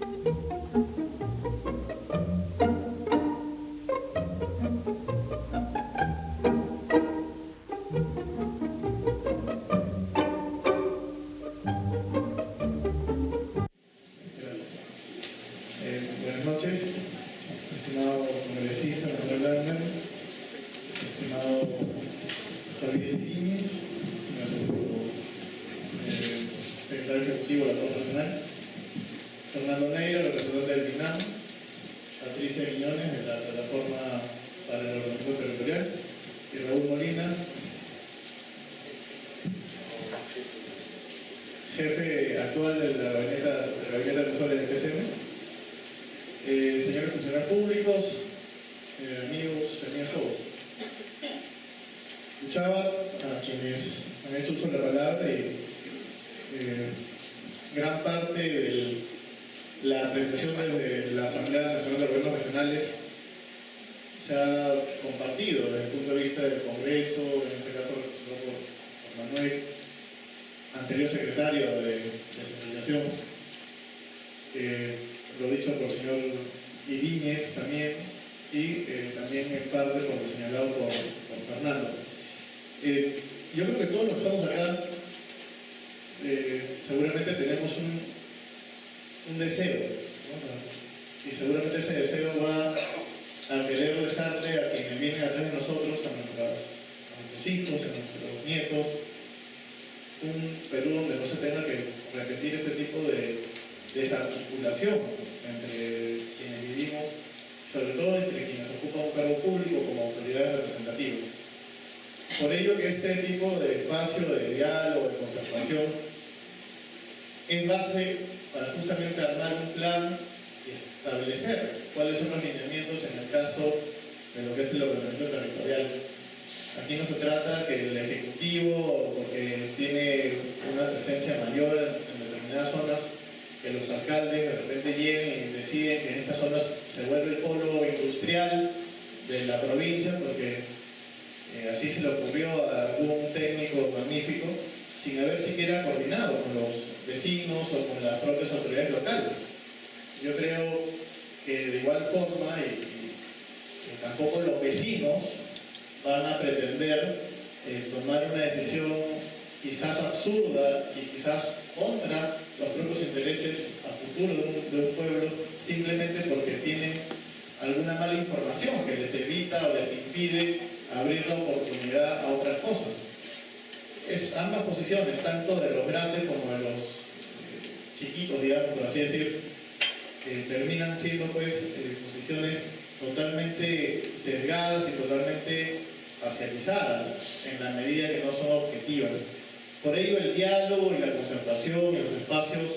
Buenas noches, estimado congresista Manuel Lerner, estimado Javier Ibáñez, nuestro secretario ejecutivo de la Corte Nacional, Fernando Neira, representante del INAM, Patricia Guiñones, de la Plataforma para el Ordenamiento Territorial, y Raúl Molina, jefe actual de la Gabinete Asesor del PCM. Señores funcionarios públicos, amigos, señores jóvenes. Escuchaba a quienes han hecho uso de la palabra y gran parte de la apreciación desde la Asamblea Nacional de Gobiernos Regionales se ha compartido desde el punto de vista del Congreso, en este caso representado por Manuel, anterior secretario de Descentralización. Lo dicho por el señor Ibáñez también, y también en parte por lo señalado por Fernando. Yo creo que todos los que estamos acá seguramente tenemos un deseo, ¿no? Y seguramente ese deseo va a querer dejarle a quienes vienen atrás de nosotros, a nuestros hijos, a nuestros nietos, un Perú donde no se tenga que repetir este tipo de desarticulación entre quienes vivimos, sobre todo entre quienes ocupan un cargo público como autoridades representativas. Por ello que este tipo de espacio de diálogo, de concertación, es base para justamente armar un plan y establecer cuáles son los lineamientos en el caso de lo que es el ordenamiento territorial. Aquí no se trata que el Ejecutivo, porque tiene una presencia mayor en determinadas zonas, que los alcaldes de repente lleguen y deciden que en estas zonas se vuelve el polo industrial de la provincia, porque así se le ocurrió a algún técnico magnífico, sin haber siquiera coordinado con los vecinos o con las propias autoridades locales. Yo creo que de igual forma, y tampoco los vecinos van a pretender tomar una decisión quizás absurda y quizás contra los propios intereses a futuro de un pueblo, simplemente porque tienen alguna mala información que les evita o les impide abrir la oportunidad a otras cosas. Ambas posiciones, tanto de los grandes como de los chiquitos, digamos, por así decir, terminan siendo pues posiciones totalmente sesgadas y totalmente parcializadas en la medida que no son objetivas. Por ello el diálogo y la concertación y los espacios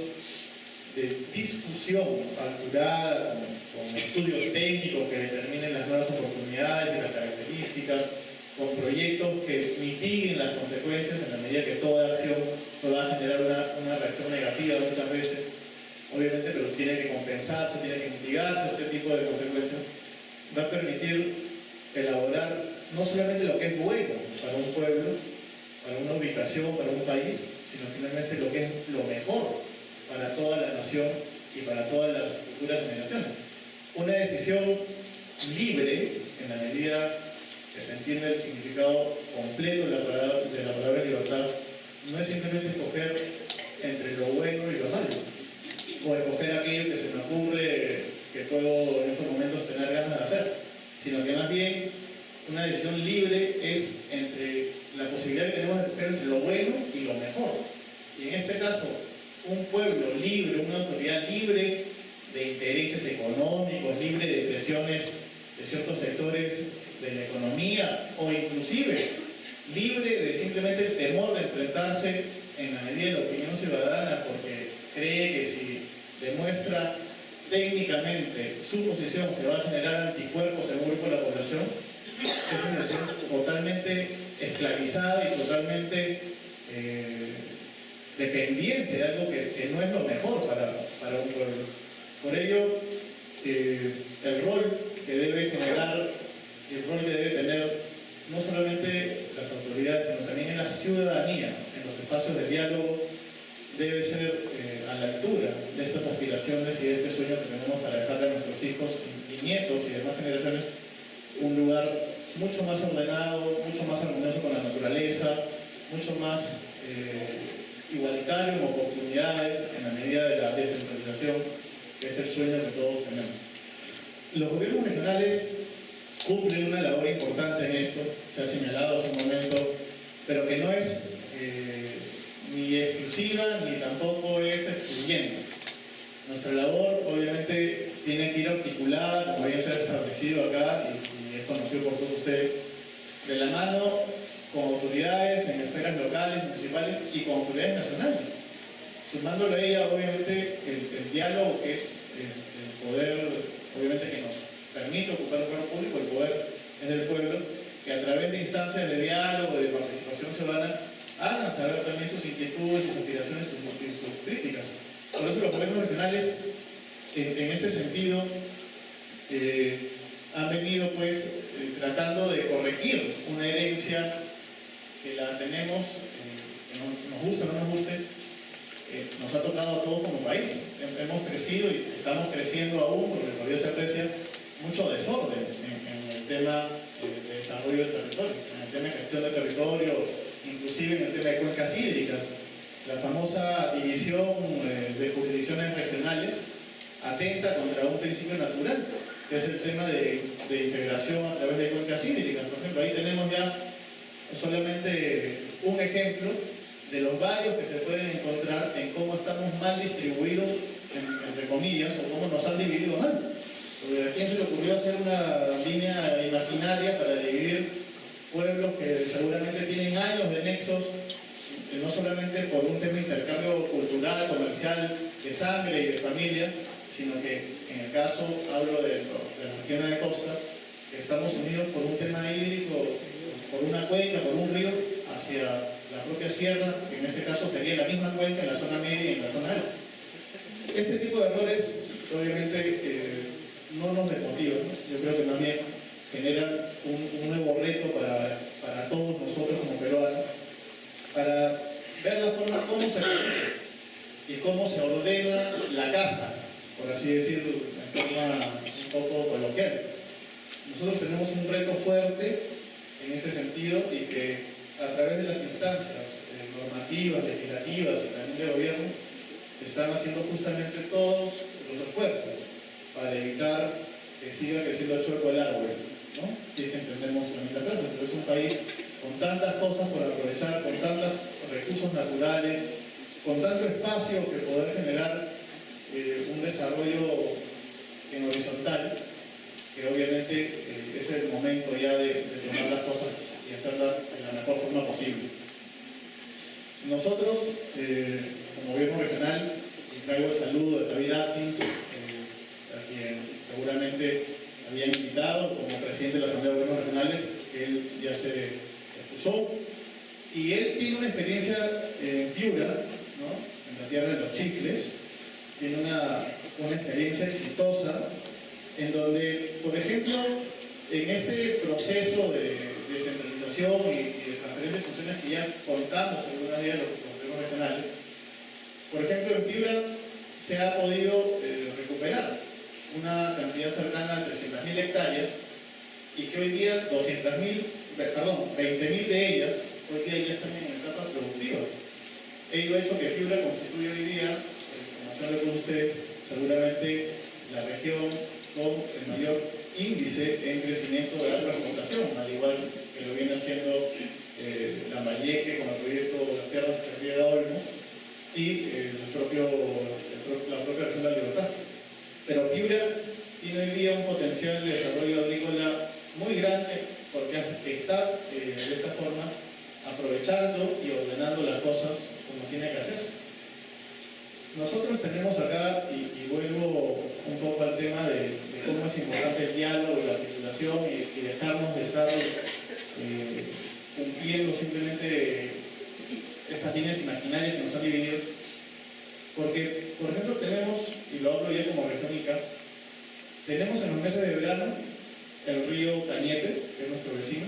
de discusión calculada con estudios técnicos que determinen las nuevas oportunidades y las características, con proyectos que mitiguen las consecuencias en la medida que toda acción va a generar una reacción negativa muchas veces, obviamente, pero tiene que compensarse, tiene que mitigarse este tipo de consecuencias, va a permitir elaborar no solamente lo que es bueno para un pueblo, para una ubicación, para un país, sino finalmente lo que es lo mejor para toda la nación y para todas las futuras generaciones. Una decisión libre, en la medida que se entiende el significado completo de la palabra libertad, no es simplemente escoger entre lo bueno y lo malo, o escoger aquello que se me ocurre que puedo en estos momentos tener ganas de hacer, sino que más bien una decisión libre es entre la posibilidad que tenemos de escoger entre lo bueno y lo mejor. Y en este caso, un pueblo libre, una autoridad libre de intereses económicos, libre de presiones de ciertos sectores de la economía, o inclusive libre de simplemente el temor de enfrentarse en la medida de la opinión ciudadana, porque cree que si demuestra técnicamente su posición se va a generar anticuerpos en un grupo de la población. Es una nación totalmente esclavizada y totalmente dependiente de algo que no es lo mejor para un pueblo. Por ello, el rol que debe generar, el rol que debe tener no solamente las autoridades, sino también en la ciudadanía, en los espacios de diálogo, debe ser a la altura de estas aspiraciones realización de este sueño que tenemos para dejarle a nuestros hijos y nietos y demás generaciones un lugar mucho más ordenado, mucho más armonioso con la naturaleza, mucho más igualitario en oportunidades en la medida de la descentralización, que es el sueño que todos tenemos. Los gobiernos regionales cumplen una labor importante en esto, se ha señalado hace un momento, pero que no es ni exclusiva ni tampoco es excluyente. Nuestra labor obviamente tiene que ir articulada, como ya se ha establecido acá y es conocido por todos ustedes, de la mano con autoridades en esferas locales, municipales y con autoridades nacionales. Sumándole a ella obviamente el diálogo, que es el poder obviamente que nos permite ocupar el cargo público, el poder es del pueblo, que a través de instancias de diálogo, de participación ciudadana, hagan saber también sus inquietudes, sus aspiraciones y sus críticas. Por eso los gobiernos regionales, en este sentido, han venido pues tratando de corregir una herencia que la tenemos, que nos guste o no nos guste, nos ha tocado a todos como país. Hemos crecido y estamos creciendo aún, porque todavía se aprecia mucho desorden en el tema de desarrollo del territorio, en el tema de gestión del territorio, inclusive en el tema de cuencas hídricas. La famosa división de jurisdicciones regionales atenta contra un principio natural, que es el tema de integración a través de cuencas hídricas. Por ejemplo, ahí tenemos ya solamente un ejemplo de los varios que se pueden encontrar en cómo estamos mal distribuidos, entre comillas, o cómo nos han dividido mal. ¿A quién se le ocurrió hacer una línea imaginaria para dividir pueblos que seguramente tienen años de nexos, no solamente por un tema de intercambio cultural, comercial, de sangre y de familia, sino que en el caso, hablo de las regiones de costa, que estamos unidos por un tema hídrico, por una cuenca, por un río, hacia la propia sierra, que en este caso sería la misma cuenca en la zona media y en la zona alta. Este tipo de errores, obviamente, no nos desmotivan, ¿no? Yo creo que más bien generan un nuevo reto para todos nosotros como peruanos, para ver la forma como se produce y cómo se ordena la casa, por así decirlo, de forma un poco coloquial. Nosotros tenemos un reto fuerte en ese sentido y que a través de las instancias normativas, legislativas y también de gobierno se están haciendo justamente todos los esfuerzos para evitar que siga creciendo chueco el árbol, ¿no? Si es que entendemos la misma frase, pero es un país con tantas cosas por aprovechar, con tantos recursos naturales, con tanto espacio que poder generar un desarrollo en horizontal, que obviamente es el momento ya de tomar las cosas y hacerlas de la mejor forma posible. Nosotros, como gobierno regional, y traigo el saludo de Javier Atkins, a quien seguramente había invitado como presidente de la Asamblea de Gobiernos Regionales, que él ya se excusó, y él tiene una experiencia en Piura, ¿no? En la tierra de los chifles, tiene una experiencia exitosa, en donde, por ejemplo, en este proceso de descentralización y de transferencia de funciones que ya contamos alguna día los gobiernos regionales, por ejemplo, en Piura se ha podido recuperar una cantidad cercana a 300.000 hectáreas y que hoy día 20.000 de ellas hoy día ya están en etapas productivas. Ello ha hecho que Piura constituye hoy día, como saben todos ustedes, seguramente la región con el mayor índice en crecimiento de alta exportación, al igual que lo viene haciendo Lambayeque con el proyecto de las tierras de Riega Olmo y la propia región de la Libertad. Pero Piura tiene hoy día un potencial de desarrollo agrícola muy grande porque está de esta forma aprovechando y ordenando las cosas como tiene que hacerse. Nosotros tenemos acá, y vuelvo un poco al tema de cómo es importante el diálogo y la articulación y dejarnos de estar cumpliendo simplemente estas líneas imaginarias que nos han dividido. Porque, por ejemplo, tenemos, y lo hablo ya como región Ica, tenemos en los meses de verano el río Cañete, que es nuestro vecino,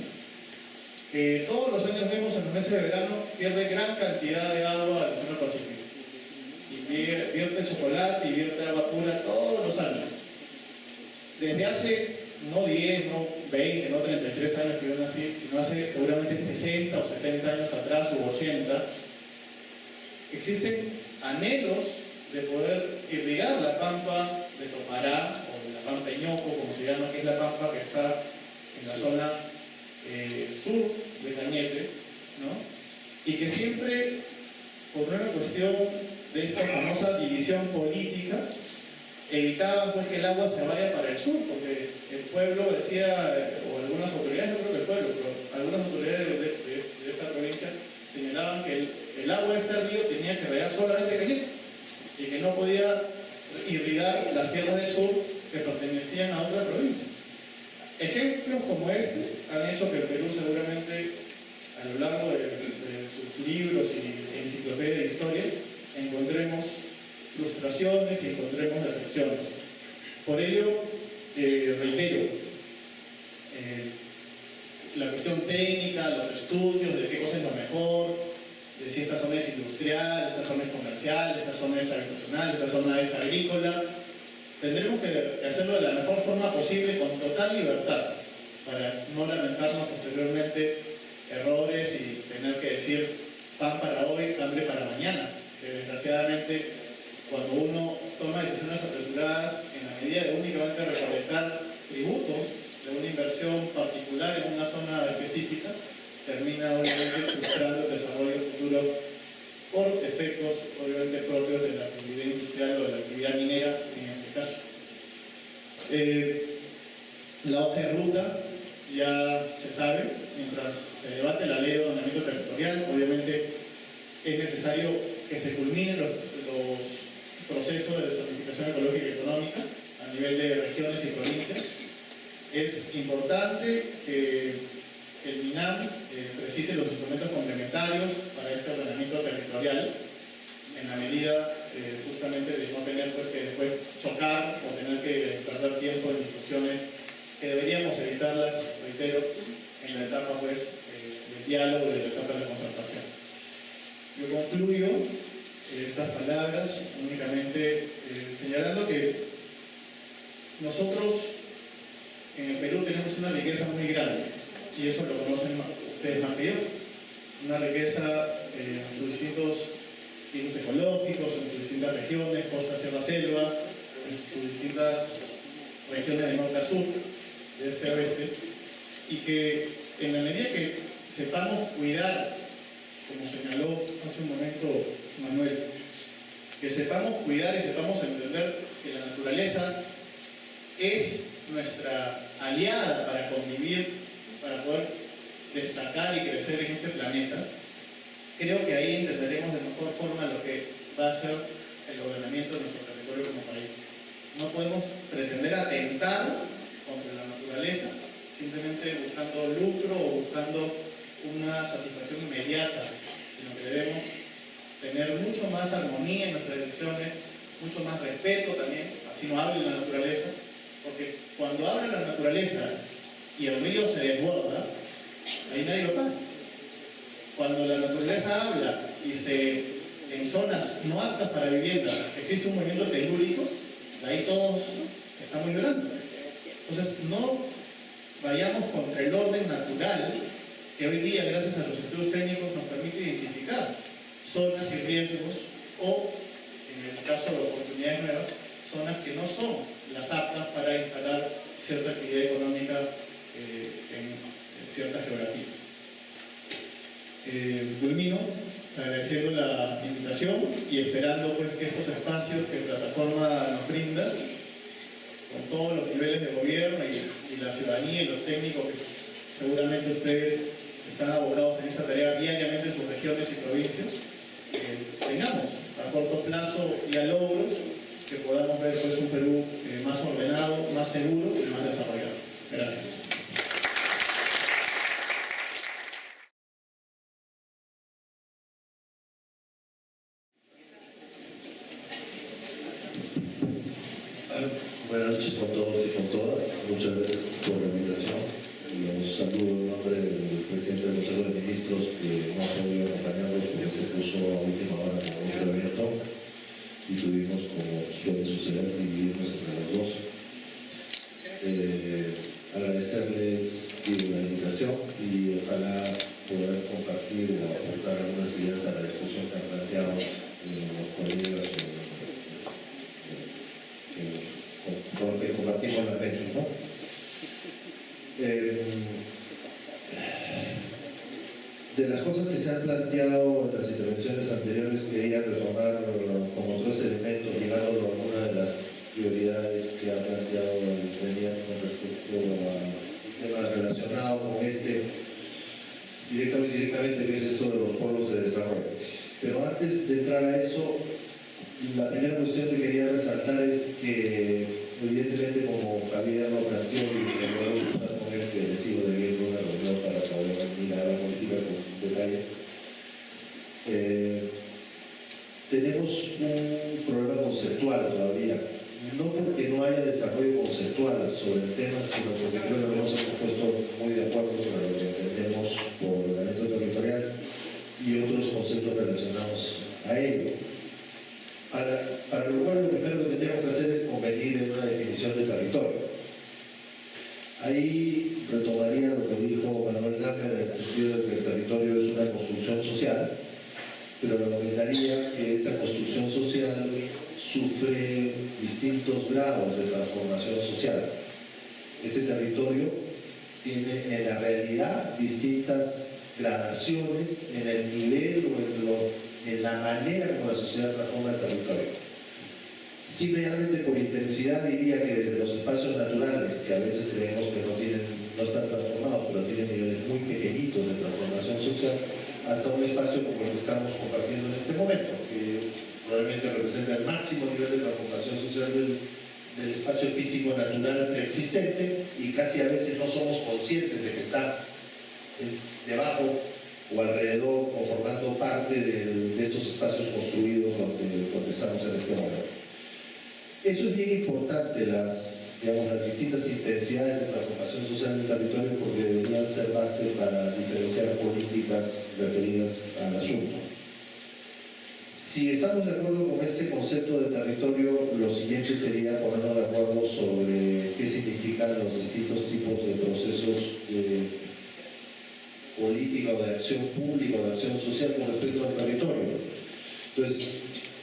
que todos los años vemos en los meses de verano pierde gran cantidad de agua al Océano Pacífico. Y vierte chocolate y vierte agua pura hace no 10, no 20, no 33 años que yo nací, sino hace seguramente 60 o 70 años atrás u 80, existen anhelos de poder irrigar la pampa de Topará, o de la pampa Ñoco, como se llama, que es la pampa que está en la zona sur de Cañete, ¿no? Y que siempre, por una cuestión de esta famosa división política, evitaban pues que el agua se vaya para el sur, porque el pueblo decía, o algunas autoridades, no creo que el pueblo, pero algunas autoridades de esta provincia señalaban que el agua de este río tenía que regar solamente Cañete y que no podía irrigar las tierras del sur que pertenecían a otra provincia. Ejemplos como este han hecho que el Perú seguramente a lo largo de sus libros y enciclopedias de historia encontremos frustraciones y encontremos decepciones. Por ello, reitero, la cuestión técnica, los estudios de qué cosa es lo mejor, de si esta zona es industrial, esta zona es comercial, esta zona es habitacional, esta zona es agrícola, tendremos que hacerlo de la mejor forma posible, con total libertad, para no lamentarnos posteriormente errores y tener que decir pan para hoy, hambre para mañana, que desgraciadamente cuando uno toma decisiones apresuradas en la medida de únicamente recolectar tributos de una inversión particular en una zona específica, termina obviamente frustrando el desarrollo futuro por efectos obviamente propios de la actividad industrial o de la actividad minera en este caso. La hoja de ruta ya se sabe, mientras se debate la ley de ordenamiento territorial, obviamente es necesario que se culminen los procesos de certificación ecológica y económica a nivel de regiones y provincias. Es importante que el MINAM precise los instrumentos complementarios para este ordenamiento territorial, en la medida justamente de no tener pues, que después chocar o tener que perder tiempo en discusiones que deberíamos evitarlas, reitero, en la etapa pues, del diálogo y de la etapa de la concertación. Yo concluyo estas palabras únicamente señalando que nosotros en el Perú tenemos una riqueza muy grande, y eso lo conocen ustedes más que yo, una riqueza en sus distintos tipos ecológicos, en sus distintas regiones, costa, sierra, selva, en sus distintas regiones de norte a sur, de este a oeste, y que en la medida que sepamos cuidar, como señaló hace un momento Manuel, que sepamos cuidar y sepamos entender que la naturaleza es nuestra aliada para convivir, para poder destacar y crecer en este planeta, creo que ahí entenderemos de mejor forma lo que va a ser el ordenamiento de nuestro territorio como país. No podemos pretender atentar contra la naturaleza simplemente buscando lucro o buscando una satisfacción inmediata, sino que debemos tener mucho más armonía en nuestras decisiones, mucho más respeto también, así no hable la naturaleza, porque cuando habla la naturaleza y el río se desborda, ahí nadie lo para. Cuando la naturaleza habla y en zonas no aptas para vivienda existe un movimiento telúrico, ahí todos estamos llorando. Entonces no vayamos contra el orden natural que hoy día, gracias a los estudios técnicos, nos permite identificar zonas y riesgos o, en el caso de oportunidades nuevas, zonas que no son las aptas para instalar cierta actividad económica en ciertas geografías. Culmino agradeciendo la invitación y esperando pues, que estos espacios que Plataforma nos brinda, con todos los niveles de gobierno y la ciudadanía y los técnicos que seguramente ustedes están abocados en esta tarea diariamente en sus regiones y provincias, tengamos a corto plazo ya logros que podamos ver pues, un Perú más ordenado, más seguro y más desarrollado. Gracias. Buenas noches con todos y con todas. Muchas gracias por la invitación. Los saludo en nombre del presidente del Consejo de Ministros, que no ha podido acompañarnos porque se puso a última hora en otro evento y tuvimos, como suele suceder, dividirnos entre los dos. son las mesas, ¿no? De las cosas que se han planteado en las intervenciones anteriores, quería retomar como tres elementos ligados a una de las prioridades que ha planteado el Premier con respecto a temas relacionados con directamente o indirectamente, que es esto de los pueblos de desarrollo. Pero antes de entrar a eso, la primera cuestión que quería resaltar es que, evidentemente, como Javier lo planteó y luego usar con él, que le sigo debiendo una reunión para poder mirar la política con detalle, tenemos un problema conceptual todavía. No porque no haya desarrollo conceptual sobre el tema, sino porque creo que no nos hemos puesto muy de acuerdo sobre lo que entendemos por ordenamiento territorial y otros conceptos relacionados a ello. Para lo cual, lo primero que tendríamos que hacer es convenir en una definición de territorio. Ahí retomaría lo que dijo Manuel Nájera en el sentido de que el territorio es una construcción social, pero le comentaría que esa construcción social sufre distintos grados de transformación social. Ese territorio tiene en la realidad distintas gradaciones en el nivel o en la manera como la sociedad transforma el territorio. Sí, realmente por intensidad diría que desde los espacios naturales, que a veces creemos que no están transformados, pero tienen niveles muy pequeñitos de transformación social, hasta un espacio como el que estamos compartiendo en este momento, que probablemente representa el máximo nivel de transformación social del espacio físico natural existente, y casi a veces no somos conscientes de que está debajo o alrededor o formando parte de estos espacios construidos donde estamos en este momento. Eso es bien importante, las distintas intensidades de transformación social del territorio, porque deberían ser base para diferenciar políticas referidas al asunto. Si estamos de acuerdo con ese concepto de territorio, lo siguiente sería ponernos de acuerdo sobre qué significan los distintos tipos de procesos de política o de acción pública o de acción social con respecto al territorio. Entonces,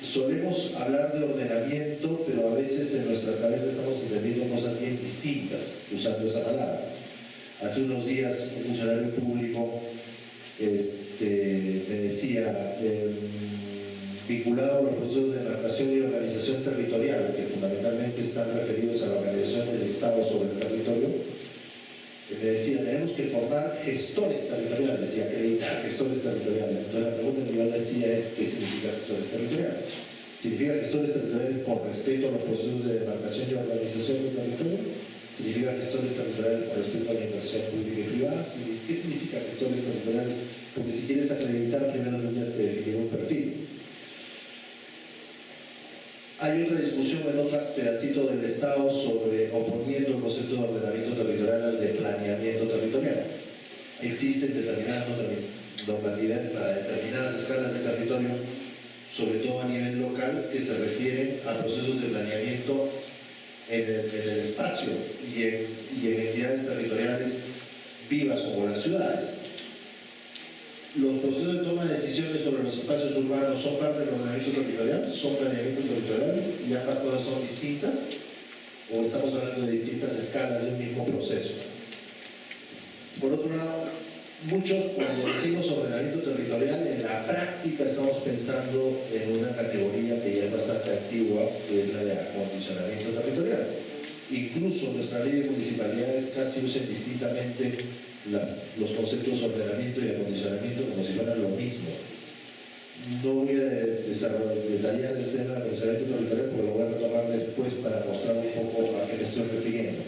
solemos hablar de ordenamiento, pero a veces en nuestra cabeza estamos entendiendo cosas bien distintas usando esa palabra. Hace unos días un funcionario público me decía, vinculado a los procesos de demarcación y organización territorial, que fundamentalmente están referidos a la organización del Estado sobre el territorio, me decía, tenemos que formar gestores territoriales y acreditar gestores territoriales. Entonces la pregunta que yo le hacía es, ¿qué significa gestores territoriales? ¿Significa gestores territoriales con respeto a los procesos de demarcación y organización del territorio? ¿Significa gestores territoriales con respecto a la inversión pública y privada? ¿Qué significa gestores territoriales? Porque si quieres acreditar, primero tendrías que definir un perfil. Hay otra discusión en otro pedacito del Estado sobre oponiendo el concepto de ordenamiento territorial al de planeamiento territorial. Existen determinadas normalidades para determinadas escalas de territorio, sobre todo a nivel local, que se refieren a procesos de planeamiento en el espacio y en entidades territoriales vivas como las ciudades. Los procesos de toma de decisiones sobre los espacios urbanos son parte del ordenamiento territorial, son planeamiento territorial, y ambas cosas son distintas, o estamos hablando de distintas escalas de un mismo proceso. Por otro lado, muchos, cuando decimos ordenamiento territorial, en la práctica estamos pensando en una categoría que ya es bastante antigua, que es la de acondicionamiento territorial. Incluso nuestra ley de municipalidades casi usa distintamente los conceptos de ordenamiento y acondicionamiento como si fueran lo mismo. No voy a detallar el tema de acondicionamiento territorial porque lo voy a retomar después para mostrar un poco a qué me estoy refiriendo.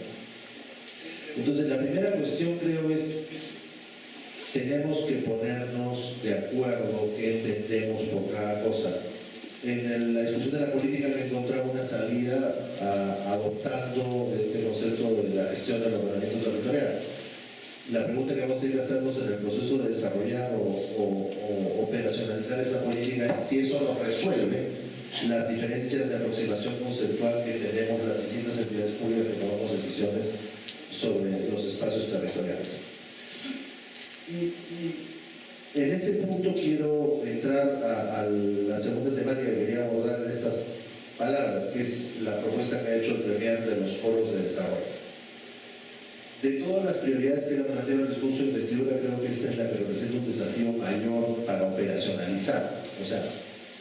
Entonces, la primera cuestión creo es, tenemos que ponernos de acuerdo qué entendemos por cada cosa. En la discusión de la política me encontraba una salida adoptando este concepto de la gestión del ordenamiento territorial. La pregunta que vamos a tener que hacernos en el proceso de desarrollar o operacionalizar esa política es si eso nos resuelve las diferencias de aproximación conceptual que tenemos las distintas entidades públicas que tomamos decisiones sobre los espacios territoriales. Y en ese punto quiero entrar a la segunda temática que quería abordar en estas palabras, que que es la propuesta que ha hecho el Premier de los foros de desarrollo. De todas las prioridades que han planteado en el discurso de investidura, creo que esta es la que representa un desafío mayor para operacionalizar. O sea,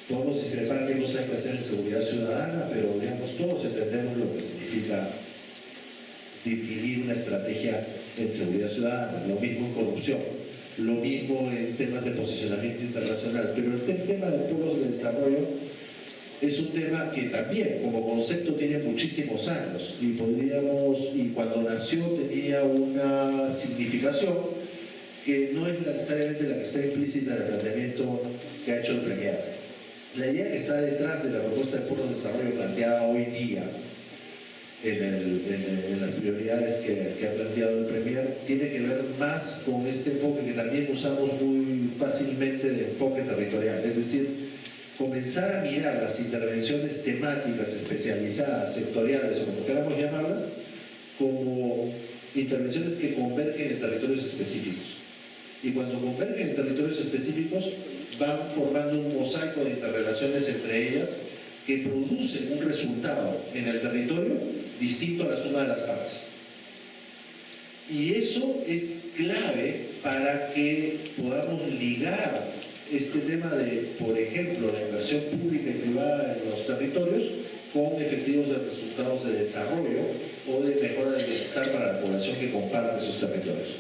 podemos discrepar qué cosa hay que hacer en seguridad ciudadana, pero digamos, todos entendemos lo que significa definir una estrategia en seguridad ciudadana, lo mismo en corrupción, lo mismo en temas de posicionamiento internacional, pero el tema de pueblos de desarrollo es un tema que también como concepto tiene muchísimos años y cuando nació tenía una significación que no es necesariamente la que está implícita en el planteamiento que ha hecho el Premier. La idea que está detrás de la propuesta de pueblos de desarrollo planteada hoy día en las prioridades que ha planteado el Premier tiene que ver más con este enfoque que también usamos muy fácilmente de enfoque territorial, es decir, comenzar a mirar las intervenciones temáticas, especializadas, sectoriales o como queramos llamarlas, como intervenciones que convergen en territorios específicos. Y cuando convergen en territorios específicos, van formando un mosaico de interrelaciones entre ellas que producen un resultado en el territorio distinto a la suma de las partes. Y eso es clave para que podamos ligar este tema de, por ejemplo, la inversión pública y privada en los territorios con efectivos de resultados de desarrollo o de mejora del bienestar para la población que comparte esos territorios.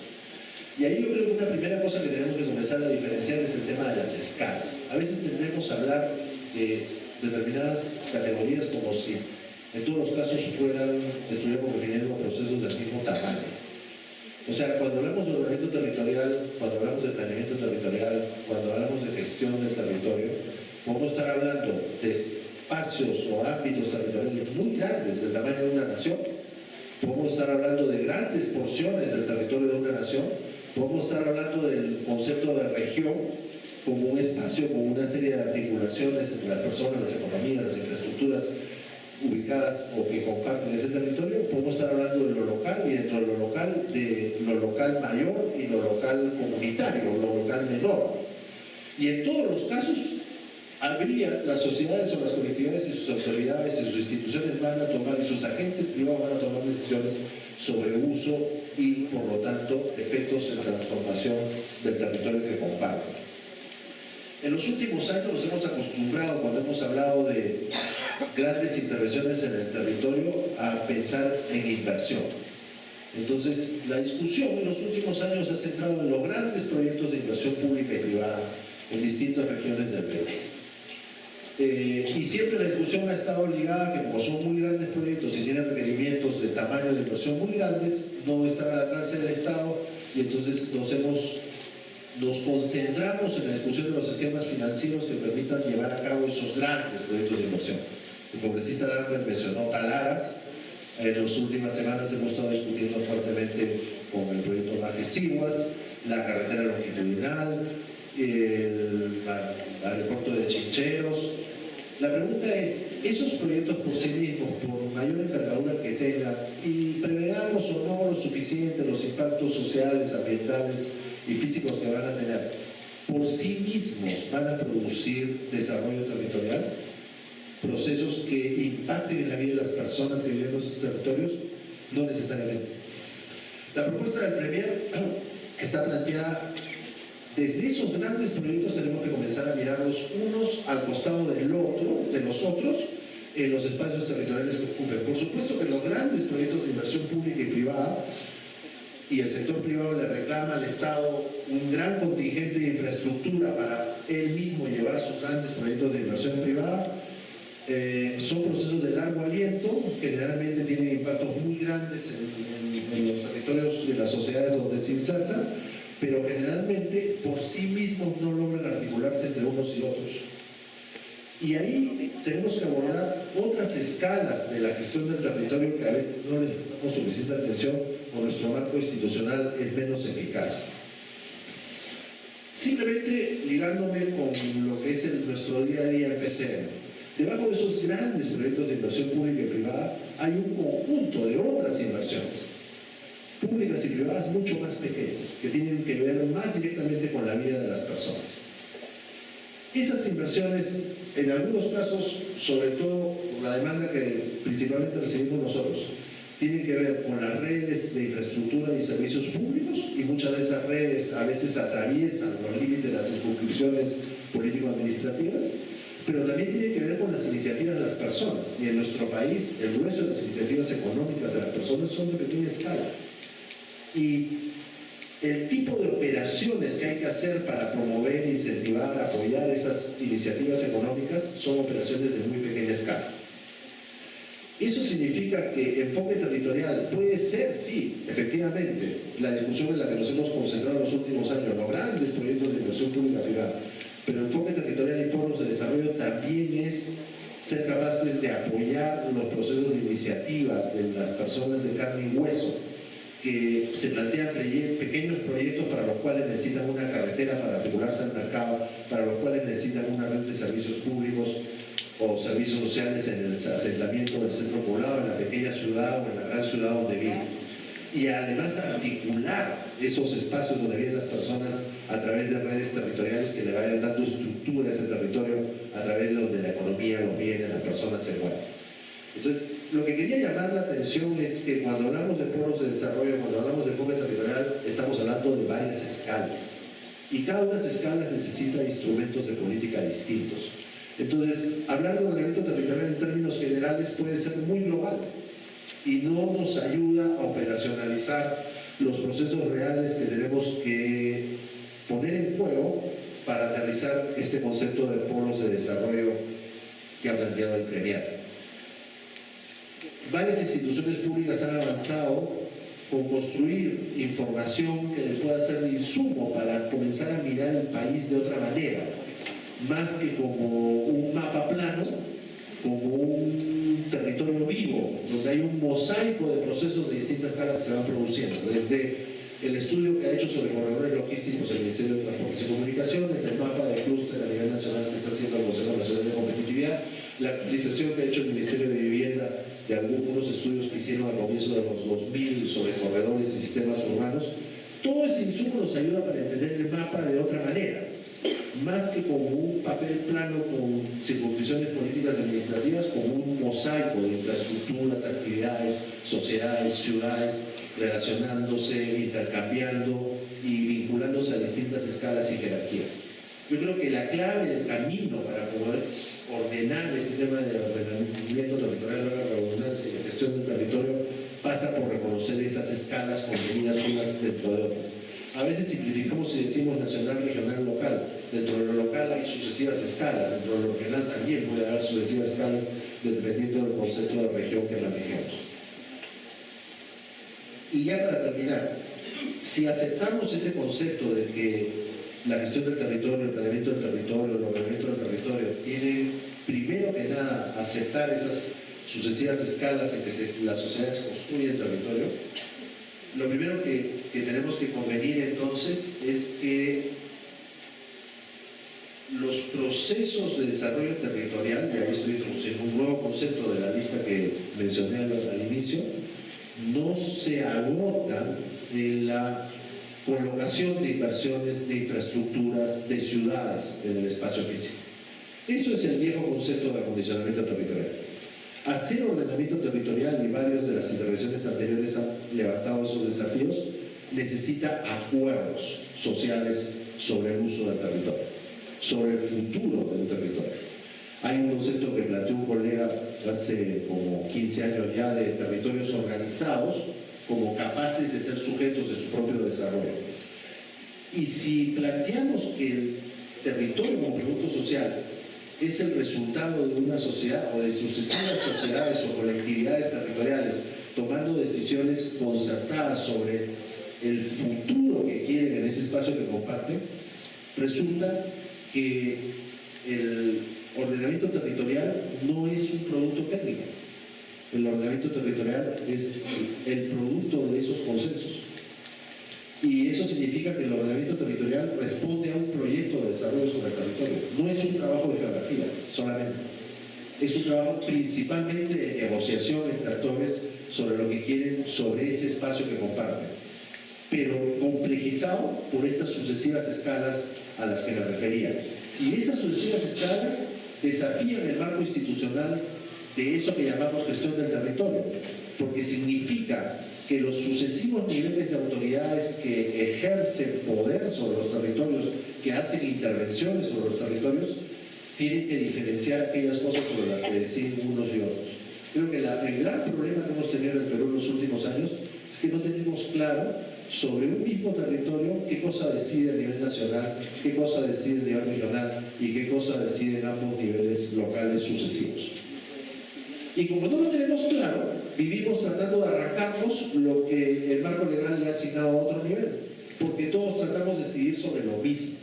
Y ahí yo creo que una primera cosa que tenemos que comenzar a diferenciar es el tema de las escalas. A veces tendremos a hablar de determinadas categorías como si en todos los casos estuviéramos refiriendo a procesos del mismo tamaño. O sea, cuando hablamos de ordenamiento territorial, cuando hablamos de planeamiento territorial, cuando hablamos de gestión del territorio, podemos estar hablando de espacios o ámbitos territoriales muy grandes del tamaño de una nación, podemos estar hablando de grandes porciones del territorio de una nación, podemos estar hablando del concepto de región como un espacio, como una serie de articulaciones entre las personas, las economías, las infraestructuras ubicadas o que comparten ese territorio, podemos estar hablando de lo local y dentro de lo local mayor y lo local comunitario, lo local menor. Y en todos los casos, las sociedades o las colectividades y sus autoridades y sus instituciones van a tomar, y sus agentes privados van a tomar decisiones sobre uso y, por lo tanto, efectos en transformación del territorio que comparten. En los últimos años nos hemos acostumbrado, cuando hemos hablado de grandes intervenciones en el territorio, a pensar en inversión. Entonces, la discusión en los últimos años se ha centrado en los grandes proyectos de inversión pública y privada en distintas regiones del Perú. Y siempre la discusión ha estado ligada a que como son muy grandes proyectos y tienen requerimientos de tamaño de inversión muy grandes, no están al alcance del Estado y entonces nos concentramos en la discusión de los esquemas financieros que permitan llevar a cabo esos grandes proyectos de inversión. El congresista Danfer mencionó Talara. En las últimas semanas hemos estado discutiendo fuertemente con el proyecto Majes-Siguas, la carretera longitudinal, el aeropuerto de Chincheros. La pregunta es, esos proyectos por sí mismos, por mayor envergadura que tengan, y preveamos o no lo suficiente los impactos sociales, ambientales y físicos que van a tener, por sí mismos van a producir desarrollo territorial, procesos que impacten en la vida de las personas que viven en esos territorios, no necesariamente. La propuesta del Premier está planteada desde esos grandes proyectos. Tenemos que comenzar a mirarlos unos al costado de los otros, en los espacios territoriales que ocupen. Por supuesto que los grandes proyectos de inversión pública y privada, y el sector privado le reclama al Estado un gran contingente de infraestructura para él mismo llevar sus grandes proyectos de inversión privada, son procesos de largo aliento, generalmente tienen impactos muy grandes en los territorios de las sociedades donde se insertan, pero generalmente por sí mismos no logran articularse entre unos y otros. Y ahí tenemos que abordar otras escalas de la gestión del territorio que a veces no les prestamos suficiente atención o nuestro marco institucional es menos eficaz. Simplemente ligándome con lo que es nuestro día a día en PCM. Debajo de esos grandes proyectos de inversión pública y privada hay un conjunto de otras inversiones públicas y privadas mucho más pequeñas, que tienen que ver más directamente con la vida de las personas. Esas inversiones, en algunos casos, sobre todo la demanda que principalmente recibimos nosotros tiene que ver con las redes de infraestructura y servicios públicos, y muchas de esas redes a veces atraviesan los límites de las circunscripciones político-administrativas, pero también tiene que ver con las iniciativas de las personas. Y en nuestro país, el grueso de las iniciativas económicas de las personas son de pequeña escala. Y el tipo de operaciones que hay que hacer para promover, incentivar, apoyar esas iniciativas económicas son operaciones de muy pequeña escala. Eso significa que enfoque territorial puede ser, sí, efectivamente, la discusión en la que nos hemos concentrado en los últimos años, los grandes proyectos de inversión pública-privada, pero enfoque territorial y polos de desarrollo también es ser capaces de apoyar los procesos de iniciativa de las personas de carne y hueso, que se plantean pequeños proyectos para los cuales necesitan una carretera para articularse al mercado, para los cuales necesitan una red de servicios públicos o servicios sociales en el asentamiento del centro poblado, en la pequeña ciudad o en la gran ciudad donde viven. Y además articular esos espacios donde viven las personas a través de redes territoriales que le vayan dando estructura a ese territorio, a través de donde la economía, los bienes, las personas se mueven. Entonces, lo que quería llamar la atención es que cuando hablamos de polos de desarrollo, cuando hablamos de enfoque territorial, estamos hablando de varias escalas. Y cada una de esas escalas necesita instrumentos de política distintos. Entonces, hablar de ordenamiento territorial en términos generales puede ser muy global y no nos ayuda a operacionalizar los procesos reales que tenemos que poner en juego para aterrizar este concepto de polos de desarrollo que ha planteado el Premier. Varias instituciones públicas han avanzado con construir información que le pueda ser de insumo para comenzar a mirar el país de otra manera, más que como un mapa plano, como un territorio vivo, donde hay un mosaico de procesos de distintas escalas que se van produciendo, desde el estudio que ha hecho sobre corredores logísticos el Ministerio de Transportes y Comunicaciones, el mapa de clúster a nivel nacional que está haciendo el Consejo Nacional de Competitividad, la actualización que ha hecho el Ministerio de Vivienda de algunos estudios que hicieron a comienzos de los 2000 sobre corredores y sistemas urbanos. Todo ese insumo nos ayuda para entender el mapa de otra manera, más que como un papel plano con circunscripciones políticas administrativas, como un mosaico de infraestructuras, actividades, sociedades, ciudades, relacionándose, intercambiando y vinculándose a distintas escalas y jerarquías. Yo creo que la clave del camino para poder ordenar este tema de ordenamiento territorial, la redundancia y la gestión del territorio pasa por reconocer esas escalas contenidas unas dentro de otras. A veces simplificamos y decimos nacional, regional, local. Dentro de lo local hay sucesivas escalas, dentro de lo regional también puede haber sucesivas escalas dependiendo del concepto de región que manejemos. Y ya para terminar, si aceptamos ese concepto de que la gestión del territorio, el planeamiento del territorio, el ordenamiento del territorio tienen primero que nada aceptar esas sucesivas escalas en que la sociedad se construye el territorio, lo primero que tenemos que convenir entonces es que los procesos de desarrollo territorial, ya estoy introduciendo un nuevo concepto de la lista que mencioné al inicio, no se agotan en la colocación de inversiones, de infraestructuras, de ciudades en el espacio físico. Eso es el viejo concepto de acondicionamiento territorial. Hacer ordenamiento territorial, y varias de las intervenciones anteriores han levantado esos desafíos, necesita acuerdos sociales sobre el uso del territorio, sobre el futuro del territorio. Hay un concepto que planteó un colega hace como 15 años ya de territorios organizados como capaces de ser sujetos de su propio desarrollo. Y si planteamos que el territorio como producto social es el resultado de una sociedad o de sucesivas sociedades o colectividades territoriales tomando decisiones concertadas sobre el futuro que quieren en ese espacio que comparten, resulta que el ordenamiento territorial no es un producto técnico. El ordenamiento territorial es el producto de esos consensos. Y eso significa que el ordenamiento territorial responde a un proyecto de desarrollo sobre el territorio. No es un trabajo de geografía solamente. Es un trabajo principalmente de negociación entre actores sobre lo que quieren sobre ese espacio que comparten, pero complejizado por estas sucesivas escalas a las que me refería. Y esas sucesivas escalas desafían el marco institucional de eso que llamamos gestión del territorio, porque significa que los sucesivos niveles de autoridades que ejercen poder sobre los territorios, que hacen intervenciones sobre los territorios, tienen que diferenciar aquellas cosas sobre las que deciden unos y otros. Creo que el gran problema que hemos tenido en el Perú en los últimos años es que no tenemos claro sobre un mismo territorio qué cosa decide a nivel nacional, qué cosa decide a nivel regional y qué cosa deciden ambos niveles locales sucesivos. Y como no lo tenemos claro, vivimos tratando de arrancarnos lo que el marco legal le ha asignado a otro nivel, porque todos tratamos de decidir sobre lo mismo.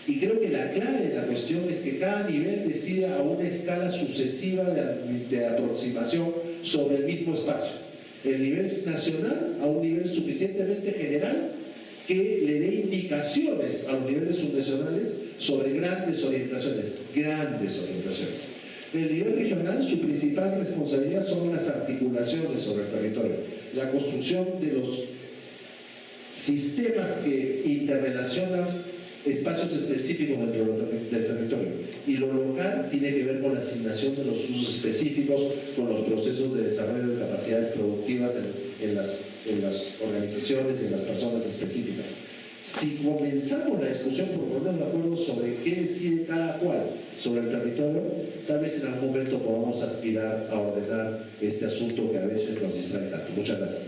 Y creo que la clave de la cuestión es que cada nivel decida a una escala sucesiva de aproximación sobre el mismo espacio. El nivel nacional a un nivel suficientemente general que le dé indicaciones a los niveles subnacionales sobre grandes orientaciones. El nivel regional, su principal responsabilidad son las articulaciones sobre el territorio, la construcción de los sistemas que interrelacionan espacios específicos dentro del territorio. Y lo local tiene que ver con la asignación de los usos específicos, con los procesos de desarrollo de capacidades productivas en las organizaciones y en las personas específicas. Si comenzamos la discusión por ponernos de acuerdo sobre qué decide cada cual sobre el territorio, tal vez en algún momento podamos aspirar a ordenar este asunto que a veces nos distrae tanto. Muchas gracias.